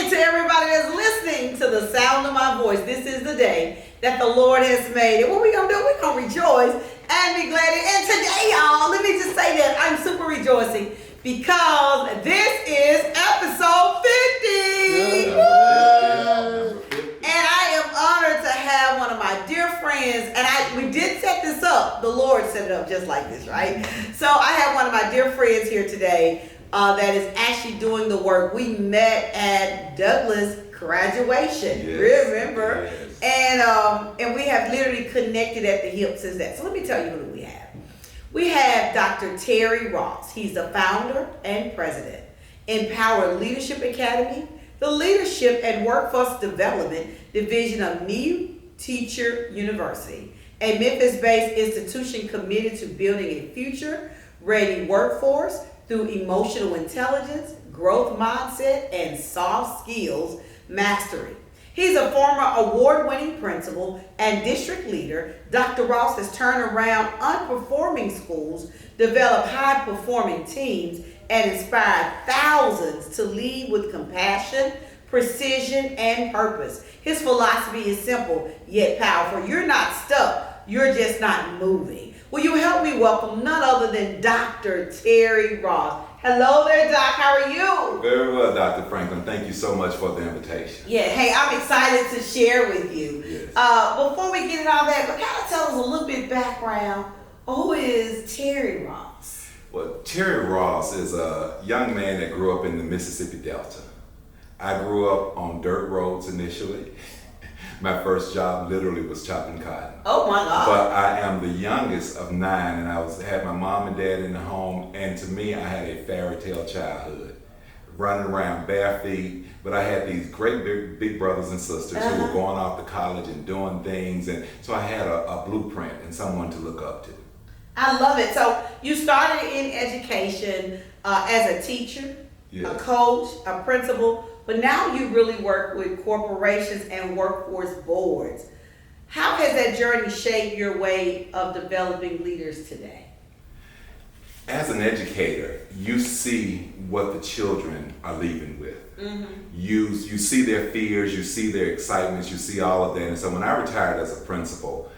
morning to everybody that's listening to the sound of my voice. This is the day that the Lord has made. And what we gonna do? We're gonna rejoice and be glad. And today, y'all, let me just say that I'm super rejoicing because this is episode 50. And I am honored to have one of my dear friends, and we did set this up. The Lord set it up just like this, right? So I have one of my dear friends here today that is actually doing the work. We met at Douglas graduation, remember? Yes. And we have literally connected at the hip since that. So let me tell you who we have. We have Dr. Terry Ross. He's the founder and president, Empower Leadership Academy, the Leadership and Workforce Development Division of New Teacher University, a Memphis-based institution committed to building a future-ready workforce through emotional intelligence, growth mindset, and soft skills mastery. He's a former award-winning principal and district leader. Dr. Ross has turned around unperforming schools, developed high-performing teams, and inspired thousands to lead with compassion, precision, and purpose. His philosophy is simple yet powerful. You're not stuck, you're just not moving. Will you help me welcome none other than Dr. Terry Ross. Hello there, Doc. How are you? Very well, Dr. Franklin. Thank you so much for the invitation. Yeah, hey, I'm excited to share with you. Yes. Before we get into all that, but kind of tell us a little bit background. Who is Terry Ross? Well, Terry Ross is a young man that grew up in the Mississippi Delta. I grew up on dirt roads initially. My first job literally was chopping cotton. Oh my God. But I am the youngest of 9, and I had my mom and dad in the home, and to me I had a fairy tale childhood. Running around bare feet, but I had these great big brothers and sisters who were going off to college and doing things, and so I had a blueprint and someone to look up to. I love it. So you started in education as a teacher, a coach, a principal, but now you really work with corporations and workforce boards. How has that journey shaped your way of developing leaders today? As an educator, you see what the children are leaving with. Mm-hmm. You see their fears, you see their excitements, you see all of that. And so when I retired as a principal,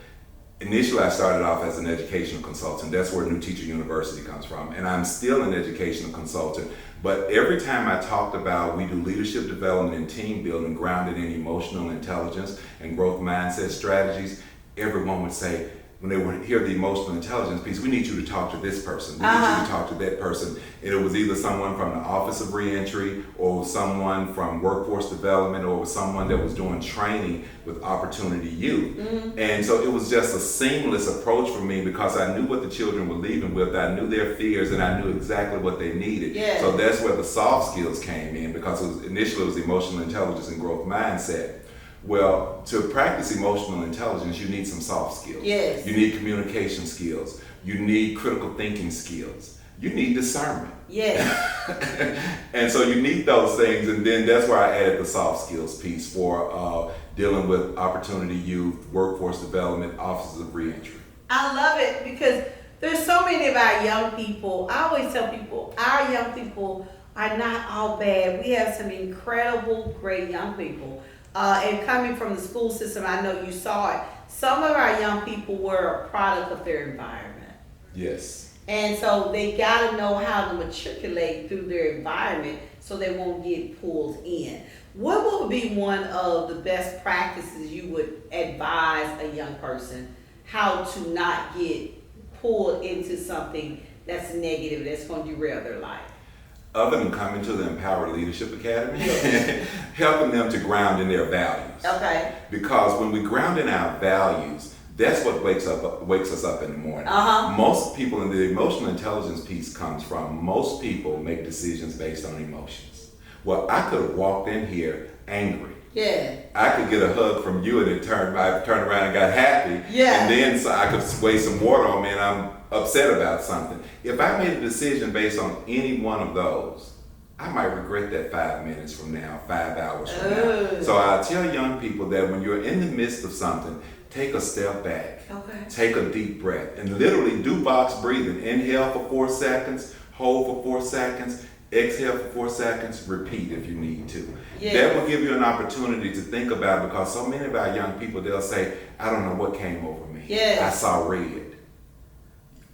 initially I started off as an educational consultant. That's where New Teacher University comes from. And I'm still an educational consultant. But every time I talked about we do leadership development and team building grounded in emotional intelligence and growth mindset strategies, everyone would say, when they would hear the emotional intelligence piece, we need you to talk to this person. We need you to talk to that person. And it was either someone from the Office of Reentry, or someone from Workforce Development, or someone that was doing training with Opportunity Youth. Mm-hmm. And so it was just a seamless approach for me because I knew what the children were leaving with. I knew their fears and I knew exactly what they needed. Yeah. So that's where the soft skills came in, because initially it was emotional intelligence and growth mindset. Well, to practice emotional intelligence, you need some soft skills. Yes. You need communication skills. You need critical thinking skills. You need discernment. Yes. And so you need those things, and then that's where I added the soft skills piece for dealing with Opportunity Youth, Workforce Development, Offices of Reentry. I love it because there's so many of our young people. I always tell people, our young people are not all bad. We have some incredible, great young people. And coming from the school system, I know you saw it. Some of our young people were a product of their environment. Yes. And so they got to know how to matriculate through their environment so they won't get pulled in. What would be one of the best practices you would advise a young person how to not get pulled into something that's negative, that's going to derail their life? Other than coming to the Empower Leadership Academy, helping them to ground in their values. Okay. Because when we ground in our values, that's what wakes us up in the morning. Most people, and the emotional intelligence piece comes from, most people make decisions based on emotions. Well, I could have walked in here angry. Yeah. I could get a hug from you and I turned around and got happy. Yeah. And then so I could waste some water on me and I'm upset about something. If I made a decision based on any one of those, I might regret that 5 minutes from now, 5 hours from now. So I tell young people that when you're in the midst of something, take a step back. Okay. Take a deep breath and literally do box breathing. Inhale for 4 seconds, hold for 4 seconds, exhale for 4 seconds, repeat if you need to. Yes. That will give you an opportunity to think about it, because so many of our young people, they'll say, I don't know what came over me. Yes. I saw red.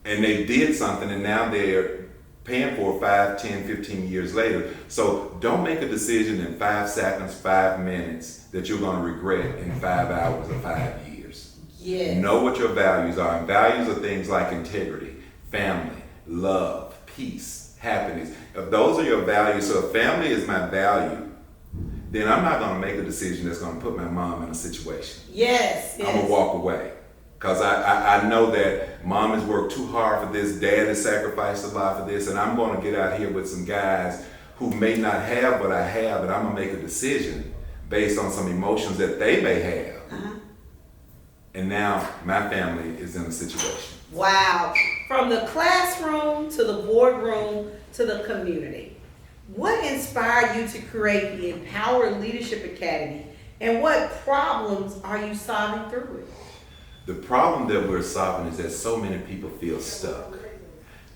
And they did something, and now they're paying for it 5, 10, 15 years later. So don't make a decision in 5 seconds, 5 minutes that you're going to regret in 5 hours or 5 years. Yes. Know what your values are. And values are things like integrity, family, love, peace, happiness. If those are your values, so if family is my value, then I'm not going to make a decision that's going to put my mom in a situation. Yes. I'm going to walk away. Because I know that mom has worked too hard for this, dad has sacrificed a lot for this, and I'm going to get out here with some guys who may not have what I have, and I'm going to make a decision based on some emotions that they may have. Uh-huh. And now my family is in a situation. Wow. From the classroom to the boardroom to the community. What inspired you to create the Empowered Leadership Academy, and what problems are you solving through it? The problem that we're solving is that so many people feel stuck.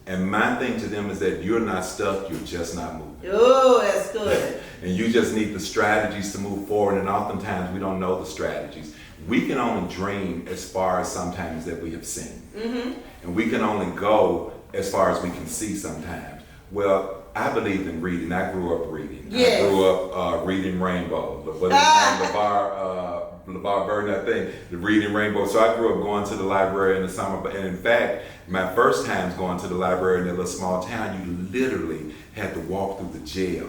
And my thing to them is that you're not stuck, you're just not moving. Oh, that's good. And you just need the strategies to move forward, and oftentimes we don't know the strategies. We can only dream as far as sometimes that we have seen. Mm-hmm. And we can only go as far as we can see sometimes. Well, I believe in reading. I grew up reading. Yes. I grew up reading Rainbow. What is his name? LeVar Burton, I think, the Reading Rainbow. So I grew up going to the library in the summer. And in fact, my first times going to the library in that little small town, you literally had to walk through the jail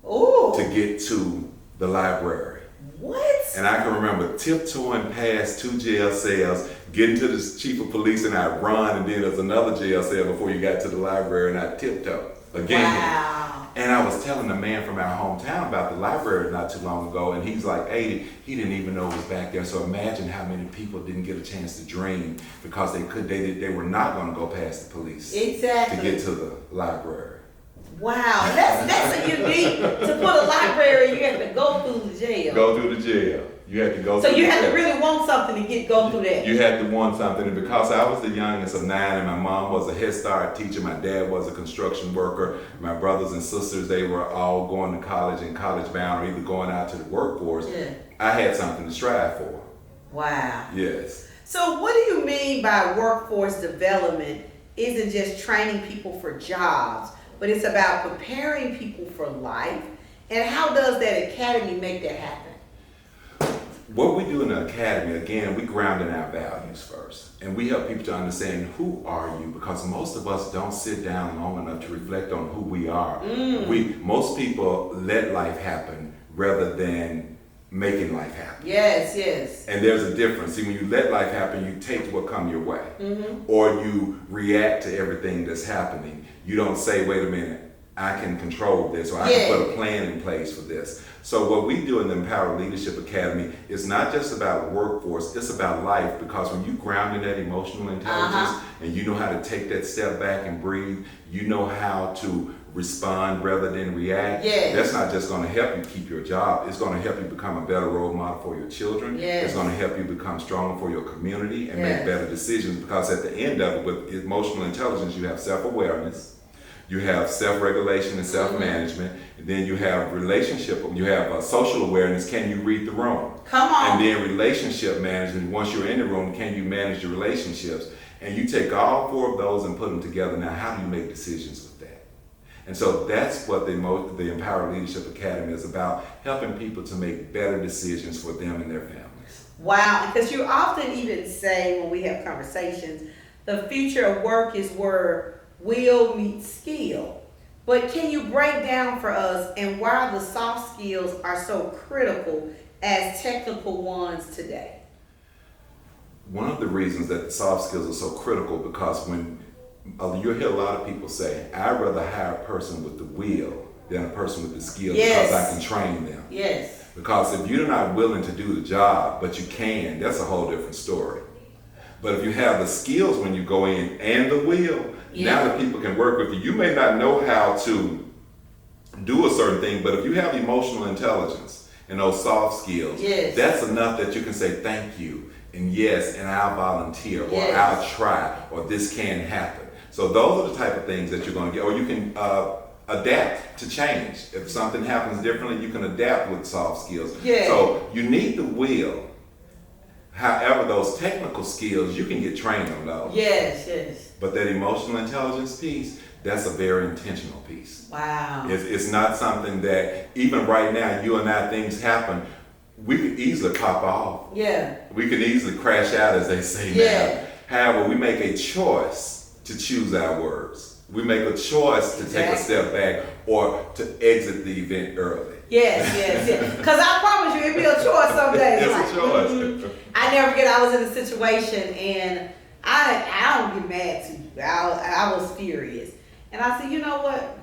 Ooh. to get to the library. What? And I can remember tiptoeing past 2 jail cells, getting to the chief of police, and I'd run, and then there's another jail cell before you got to the library, and I'd tiptoe again. Wow. And I was telling the man from our hometown about the library not too long ago, and he's like 80. He didn't even know it was back there. So imagine how many people didn't get a chance to dream because they were not going to go past the police Exactly. to get to the library. Wow, that's a unique. To put a library, you have to go through the jail. Go through the jail. You had to go. So through you the have to jail. really want something to go through that. You had to want something, and because I was the youngest of 9, and my mom was a Head Start teacher, my dad was a construction worker, my brothers and sisters, they were all going to college and college bound, or either going out to the workforce. Yeah. I had something to strive for. Wow. Yes. So what do you mean by workforce development isn't just training people for jobs, but it's about preparing people for life? And how does that academy make that happen? What we do in the academy, again, we ground in our values first. And we help people to understand, who are you? Because most of us don't sit down long enough to reflect on who we are. Most people let life happen rather than making life happen. Yes, yes. And there's a difference. See, when you let life happen, you take what come your way. Mm-hmm. Or you react to everything that's happening. You don't say, wait a minute, I can control this, or I can put a plan in place for this. So what we do in the Empowered Leadership Academy is not just about workforce, it's about life, because when you ground in that emotional intelligence and you know how to take that step back and breathe, you know how to respond rather than react. That's not just going to help you keep your job, it's going to help you become a better role model for your children. It's going to help you become stronger for your community and make better decisions, because at the end of it, with emotional intelligence, you have self-awareness, you have self-regulation and self-management, and then you have relationship, you have social awareness, can you read the room? Come on. And then relationship management, once you're in the room, can you manage your relationships? And you take all 4 of those and put them together. Now, how do you make decisions with that? And so that's what the Empowered Leadership Academy is about, helping people to make better decisions for them and their families. Wow, because you often even say when we have conversations, the future of work is where will meets skill. But can you break down for us and why the soft skills are so critical as technical ones today? One of the reasons that the soft skills are so critical, because when you'll hear a lot of people say, I'd rather hire a person with the will than a person with the skill, because I can train them. Yes. Because if you're not willing to do the job, but you can, that's a whole different story. But if you have the skills when you go in and the will, now that people can work with you. You may not know how to do a certain thing, but if you have emotional intelligence and those soft skills, that's enough that you can say thank you, and yes, and I'll volunteer, or I'll try, or this can happen. So those are the type of things that you're going to get. Or you can adapt to change. If something happens differently, you can adapt with soft skills. Yeah. So you need the will. However, those technical skills, you can get trained on those. Yes, yes. But that emotional intelligence piece, that's a very intentional piece. Wow. It's not something that, even right now, you and I, things happen, we could easily pop off. Yeah. We could easily crash out, as they say Yeah. now. However, we make a choice to choose our words. We make a choice to take a step back or to exit the event early. Yes, yes, yes. Because I promise you, it'd be a choice some days. It's like, a choice. I never forget, I was in a situation and I don't get mad too. I was furious. And I said, you know what?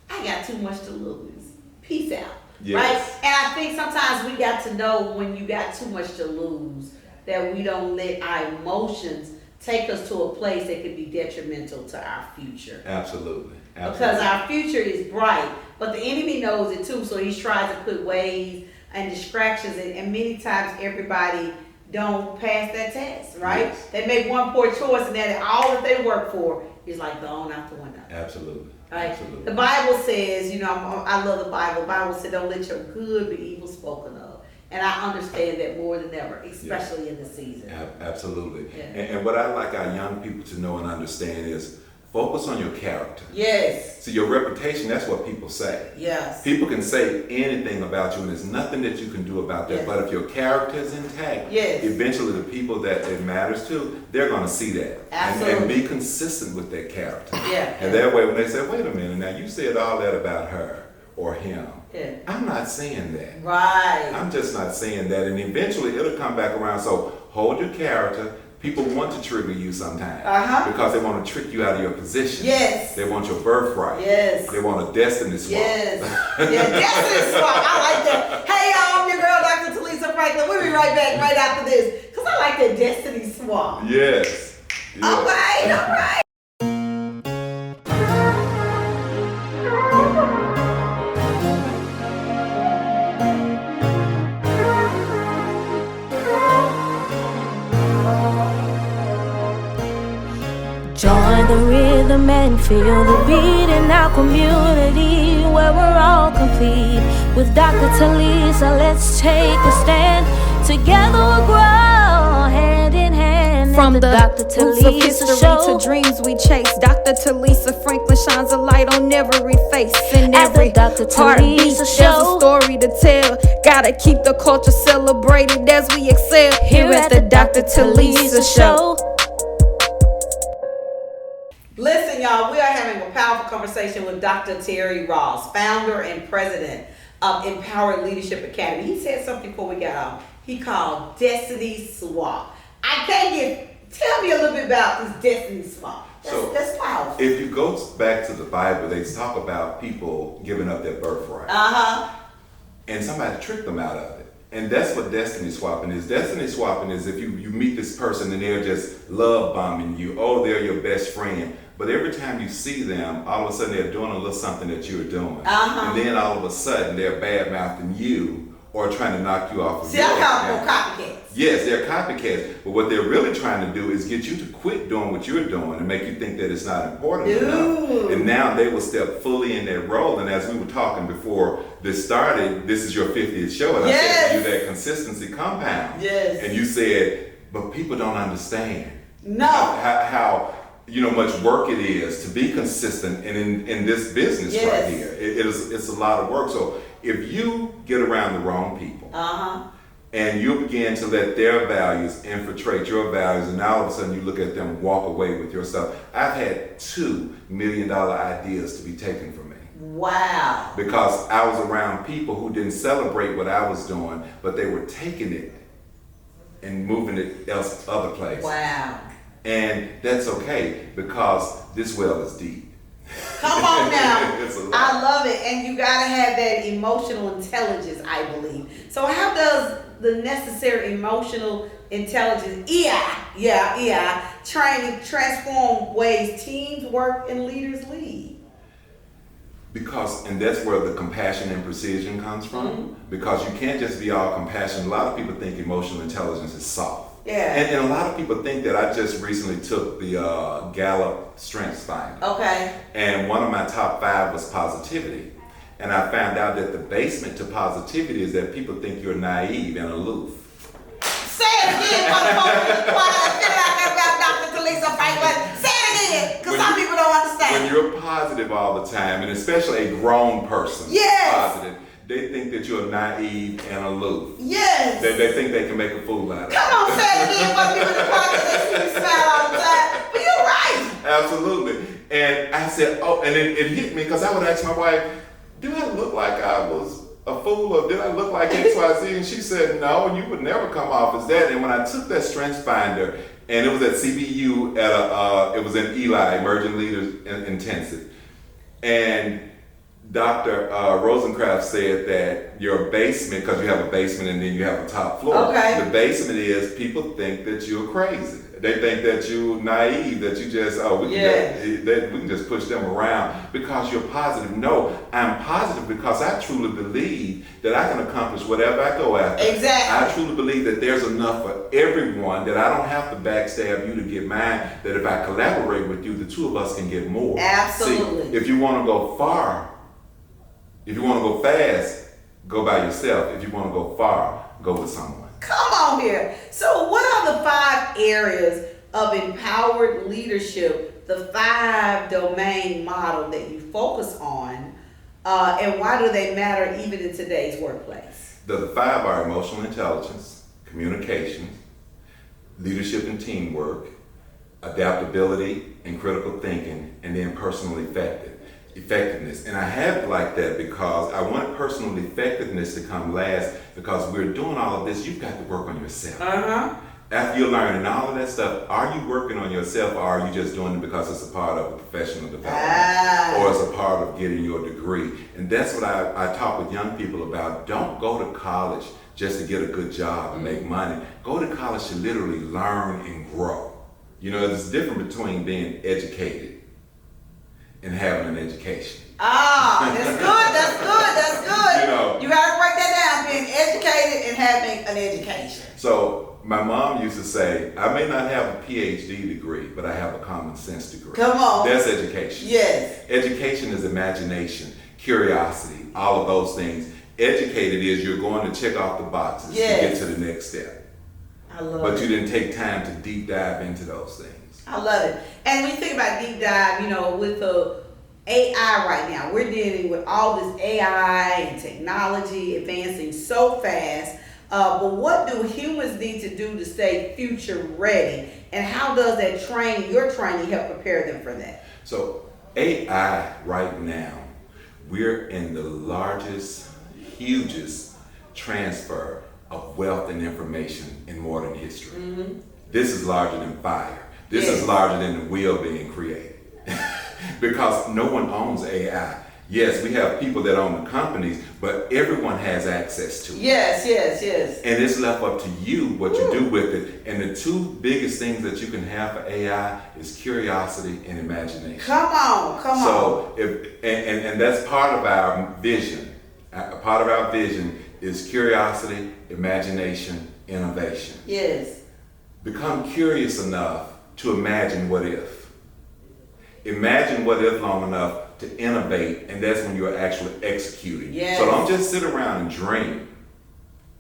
I got too much to lose. Peace out. Yes. Right? And I think sometimes we got to know when you got too much to lose that we don't let our emotions take us to a place that could be detrimental to our future. Absolutely. Because our future is bright, but the enemy knows it too, so he's trying to put ways and distractions, and many times everybody don't pass that test, right? Yes. They make one poor choice, and then all that they work for is like thrown out the window. Absolutely. Right? Absolutely. The Bible says, you know, I love the Bible. The Bible said, don't let your good be evil spoken of. And I understand that more than ever, especially in this season. Absolutely. Yeah. And what I like our young people to know and understand is focus on your character. Yes. So your reputation, that's what people say. Yes. People can say anything about you and there's nothing that you can do about that. Yes. But if your character is intact, Yes. eventually the people that it matters to, they're going to see that. Absolutely. And be consistent with that character. Yeah. And that way when they say, wait a minute, now you said all that about her or him. Yeah. I'm not saying that. Right. I'm just not saying that. And eventually it'll come back around. So hold your character. People want to trigger you sometimes because they want to trick you out of your position. Yes. They want your birthright. Yes. They want a destiny swap. Yes. Yeah, destiny swap. I like that. Hey y'all, I'm your girl, Dr. Telisa Franklin. We'll be right back right after this. Because I like that destiny swap. Yes. All right, all right. Join the rhythm and feel the beat in our community where we're all complete. With Dr. Telisa, let's take a stand. Together we'll grow hand in hand. From the Dr. roots of Telisa history show. to dreams we chase, Dr. Talisa Franklin shines a light on every face and At every the Dr. heartbeat. Telisa There's show. a story to tell. Gotta keep the culture celebrated as we excel Here at the Dr. Telisa show. Listen, y'all, we are having a powerful conversation with Dr. Terry Ross, founder and president of Empowered Leadership Academy. He said something before we got on. He called Destiny Swap. Tell me a little bit about this Destiny Swap. That's powerful. If you go back to the Bible, they talk about people giving up their birthright. And somebody tricked them out of it. And that's what destiny swapping is. Destiny swapping is if you meet this person and they're just love bombing you. Oh, they're your best friend. But every time you see them, all of a sudden they're doing a little something that you're doing. And then all of a sudden they're bad mouthing you or trying to knock you off of See, I call them copycats. Yes, they're copycats. But what they're really trying to do is get you to quit doing what you're doing and make you think that it's not important enough. And now they will step fully in their role. And as we were talking before this started, this is your 50th show. And I said to you that consistency compounds. Yes. And you said, but people don't understand. No. How much work it is to be consistent and in this business right here. It's a lot of work. So if you get around the wrong people and you begin to let their values infiltrate your values, and now all of a sudden you look at them walk away with your stuff. I've had $2 million ideas to be taken from me. Wow. Because I was around people who didn't celebrate what I was doing, but they were taking it and moving it other places. Wow. And that's okay because this well is deep. Come on now. It's a lot. I love it. And you got to have that emotional intelligence, I believe. So how does the necessary emotional intelligence, EI, training transform ways teams work and leaders lead? And that's where the compassion and precision comes from. Because you can't just be all compassion. A lot of people think emotional intelligence is soft. Yeah. And a lot of people think that I just recently took the Gallup Strengths Finder. Okay. And one of my top 5 was positivity. And I found out that the basement to positivity is that people think you're naive and aloof. Say it again, motherfucker. Why I feel like about Dr. Telisa Franklin. Say it again, because some people don't understand. When you're positive all the time, and especially a grown person, Yes. positive, they think that you're naive and aloof. Yes. They think they can make a fool out of you. Come on, say it again for people in the podcast. They see me smile all the time. But you're right. Absolutely. And I said, oh, and it hit me because I would ask my wife, do I look like I was a fool or did I look like XYZ? And she said, no, you would never come off as that. And when I took that Strengths Finder, and it was at CBU it was in Eli, Emerging Leaders Intensive. And Dr. Rosencraft said that your basement, because you have a basement and then you have a top floor. Okay. The basement is people think that you're crazy. They think that you're naive, that you just, we can just push them around because you're positive. No, I'm positive because I truly believe that I can accomplish whatever I go after. Exactly. I truly believe that there's enough for everyone, that I don't have to backstab you to get mine, that if I collaborate with you, the two of us can get more. Absolutely. See, if you want to go far, if you want to go fast, go by yourself. If you want to go far, go with someone. Come on here. So what are the 5 areas of empowered leadership, the 5 domain model that you focus on, and why do they matter even in today's workplace? The 5 are emotional intelligence, communication, leadership and teamwork, adaptability and critical thinking, and then personal effectiveness. And I have it like that because I want personal effectiveness to come last, because we're doing all of this, you've got to work on yourself. After you're learning all of that stuff, are you working on yourself, or are you just doing it because it's a part of a professional development or it's a part of getting your degree? And that's what I talk with young people about. Don't go to college just to get a good job and make money. Go to college to literally learn and grow. You know, there's a difference between being educated and having an education. That's good. You know, you gotta break that down, being educated and having an education. So my mom used to say, I may not have a PhD degree, but I have a common sense degree. Come on. That's education. Yes. Education is imagination, curiosity, all of those things. Educated is you're going to check off the boxes to get to the next step. I love it. But you didn't take time to deep dive into those things. I love it. And when you think about deep dive, you know, with the AI right now, we're dealing with all this AI and technology advancing so fast. But what do humans need to do to stay future ready? And how does that your training help prepare them for that? So AI right now, we're in the largest, hugest transfer of wealth and information in modern history. Mm-hmm. This is larger than fire. This is larger than the wheel being created. Because no one owns AI. Yes, we have people that own the companies, but everyone has access to it. Yes. And it's left up to you what you do with it. And the 2 biggest things that you can have for AI is curiosity and imagination. Come on. So and that's part of our vision. Part of our vision is curiosity, imagination, innovation. Yes. Become curious enough to imagine what if. Imagine what if long enough to innovate, and that's when you're actually executing. Yes. So don't just sit around and dream.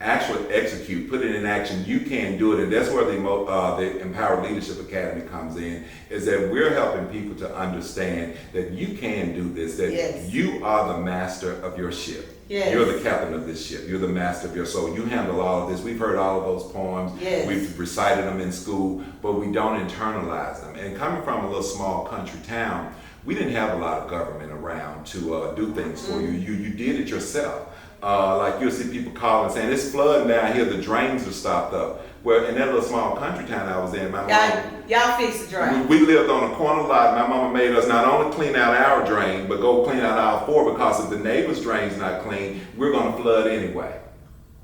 Actually execute, put it in action. You can do it, and that's where the Empowered Leadership Academy comes in, is that we're helping people to understand that you can do this, that you are the master of your ship. Yes. You're the captain of this ship. You're the master of your soul. You handle all of this. We've heard all of those poems. Yes. We've recited them in school, but we don't internalize them. And coming from a little small country town, we didn't have a lot of government around to do things for you. You did it yourself. Like you'll see people calling saying, it's flooding down here, the drains are stopped up. Well, in that little small country town I was in, my mom, y'all fix the drain. We lived on a corner lot. My mama made us not only clean out our drain, but go clean out our 4, because if the neighbor's drain's not clean, we're gonna flood anyway.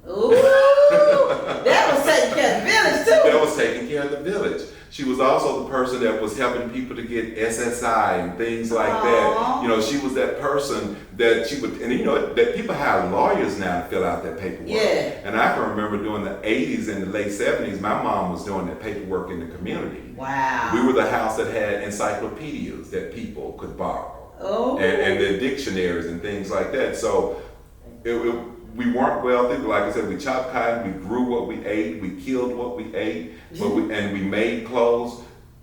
Ooh, that was taking care of the village too. That was taking care of the village. She was also the person that was helping people to get SSI and things like that. You know, she was that person that she would, and you know, that people hire lawyers now to fill out that paperwork. Yeah. And I can remember during the 80s and the late 70s, my mom was doing that paperwork in the community. Wow. We were the house that had encyclopedias that people could borrow. Oh. And the dictionaries and things like that. So we weren't wealthy, but like I said, we chopped cotton, we grew what we ate, we killed what we ate, but we made clothes.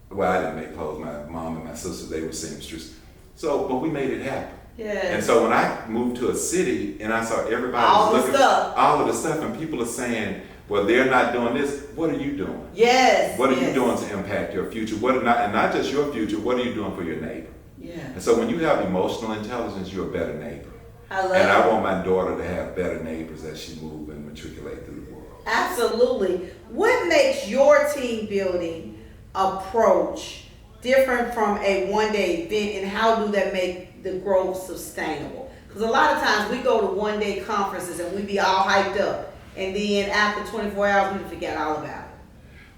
Well, I didn't make clothes. My mom and my sisters, they were seamstress. So, but we made it happen. Yeah. And so when I moved to a city and I saw everybody all was looking stuff. all of the stuff, and people are saying, well, they're not doing this. What are you doing? Yes. What are you doing to impact your future? And not just your future, what are you doing for your neighbor? Yeah. And so when you have emotional intelligence, you're a better neighbor. I love and it. I want my daughter to have better neighbors as she moves and matriculate through the world. Absolutely. What makes your team building approach different from a one-day event, and how do that make the growth sustainable? Because a lot of times we go to one-day conferences and we be all hyped up, and then after 24 hours we forget all about it.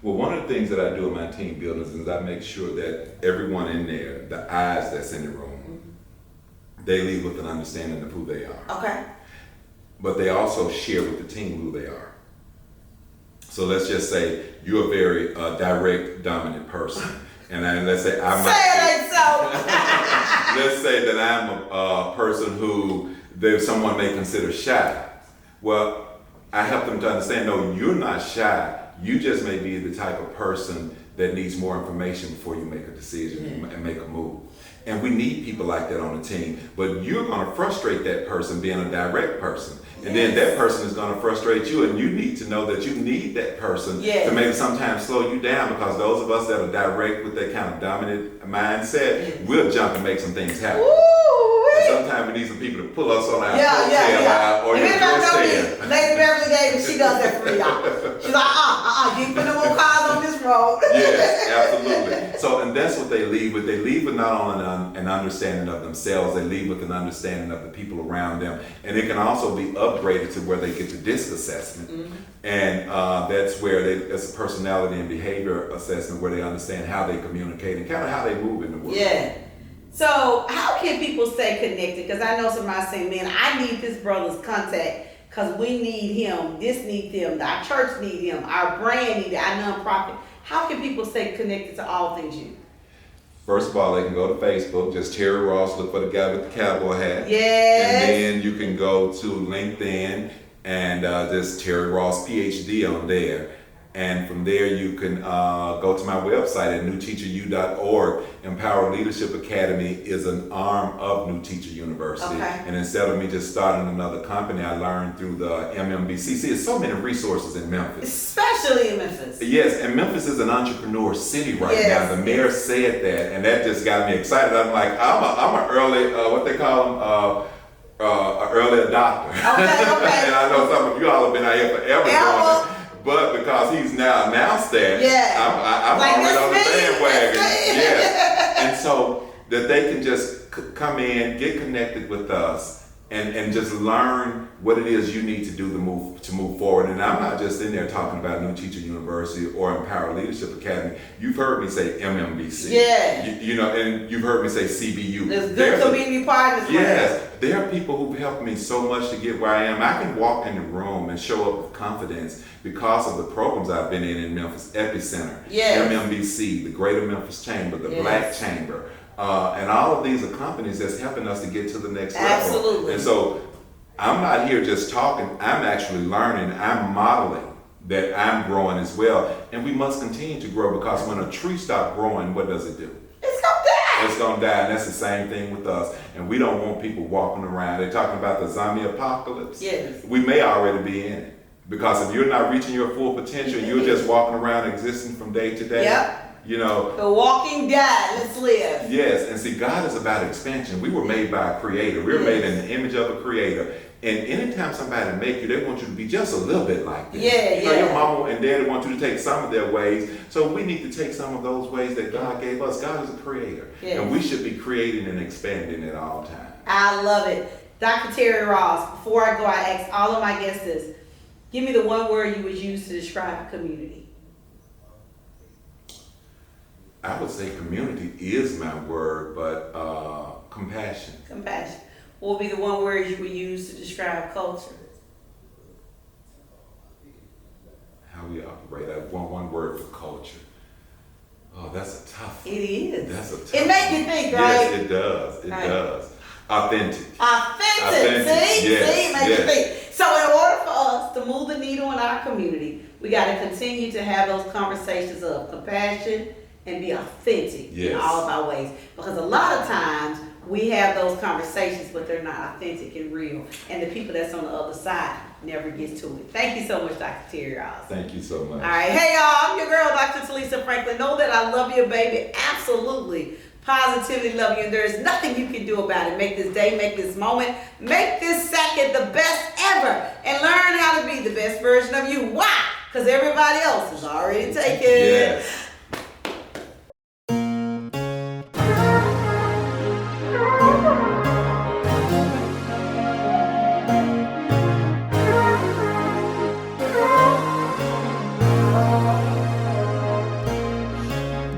Well, one of the things that I do in my team buildings is I make sure that everyone in there, the eyes that's in the room, they leave with an understanding of who they are. Okay. But they also share with the team who they are. So let's just say you're a very direct, dominant person. And then let's say I'm let's say that I'm a person who someone may consider shy. Well, I help them to understand, no, you're not shy. You just may be the type of person that needs more information before you make a decision and make a move. And we need people like that on the team. But you're going to frustrate that person being a direct person. And then that person is going to frustrate you, and you need to know that you need that person to maybe sometimes slow you down, because those of us that are direct with that kind of dominant mindset, we'll jump and make some things happen. And sometimes we need some people to pull us on our coattail or your dress tail. Lady Beverly Davis, she does that for me, y'all. She's like, you put no more cars on this road. Yes, absolutely. So, and that's what they leave with. They leave with not only an understanding of themselves, they leave with an understanding of the people around them. And it can also be upgraded to where they get the DISC assessment. And that's where it's a personality and behavior assessment where they understand how they communicate and kind of how they move in the world. Yeah. So how can people stay connected? Because I know somebody saying, man, I need this brother's contact because we need him, this needs him, our church needs him, our brand needs it, our nonprofit. How can people stay connected to all things you? First of all, they can go to Facebook, just Terry Ross, look for the guy with the cowboy hat. Yes. And then you can go to LinkedIn and just Terry Ross PhD on there. And from there you can go to my website at newteacheru.org. Empower Leadership Academy is an arm of New Teacher University. Okay. And instead of me just starting another company, I learned through the MMBC. See, there's so many resources in Memphis. Especially in Memphis. Yes, and Memphis is an entrepreneur city right now. The mayor said that, and that just got me excited. I'm like, I'm an early, what they call them, an early adopter. Okay. And I know some of you all have been out here forever doing it. But because he's now announced that, I'm like, already on the bandwagon. Yeah. And so that they can just come in, get connected with us, and just learn what it is you need to do to move forward. And I'm not just in there talking about New Teacher University or Empower Leadership Academy. You've heard me say MMBC. Yeah. You know, and you've heard me say CBU. There's community partners. Yes. There are people who've helped me so much to get where I am. I can walk in the room and show up with confidence because of the programs I've been in Memphis, Epicenter, MMBC, the Greater Memphis Chamber, the Black Chamber, and all of these are companies that's helping us to get to the next level. Absolutely. And so I'm not here just talking, I'm actually learning, I'm modeling that I'm growing as well. And we must continue to grow, because when a tree stops growing, what does it do? It's gonna die. It's gonna die, and that's the same thing with us. And we don't want people walking around. They're talking about the zombie apocalypse. Yes. We may already be in it. Because if you're not reaching your full potential, you're just walking around existing from day to day. Yep. You know. The walking dead, let's live. Yes, and see, God is about expansion. We were made by a creator. We were made in the image of a creator. And anytime somebody make you, they want you to be just a little bit like them. You know, your mama and daddy want you to take some of their ways. So we need to take some of those ways that God gave us. God is a creator. Yes. And we should be creating and expanding at all times. I love it. Dr. Terry Ross, before I go, I ask all of my guests this. Give me the one word you would use to describe a community. I would say community is my word, but compassion. Compassion. What would be the one word you would use to describe culture? How we operate. I want one word for culture. Oh, that's a tough It one. is. That's a tough It makes you think, right? Yes, it does. It Right. does. Authentic. Authentic. See? Yes, See? It makes you yes. think. So in order for us to move the needle in our community, we got to continue to have those conversations of compassion and be authentic in Yes. all of our ways. Because a lot of times we have those conversations, but they're not authentic and real. And the people that's on the other side never gets to it. Thank you so much, Dr. Terry Ross. Thank you so much. All right. Hey, y'all. I'm your girl, Dr. Telisa Franklin. Know that I love you, baby. Absolutely. Positively love you. And there is nothing you can do about it. Make this day, make this moment, make this second the best ever. And learn how to be the best version of you. Why? Because everybody else is already taken. Yes.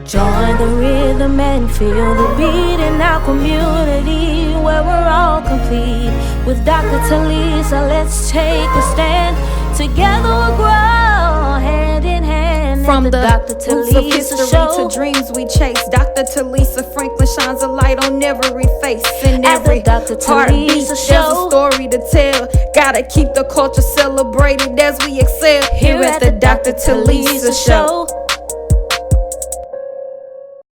Join the rhythm and feel the beat in our community where we're all complete. With Dr. Telisa, let's take a stand. Together we'll grow hand in hand. From at the Dr. roots of Telisa history show. to dreams we chase, Dr. Talisa Franklin shines a light on every face. In At the every Dr. heartbeat, Talisa there's show. a story to tell. Gotta keep the culture celebrated as we excel. Here at the Dr. Talisa show.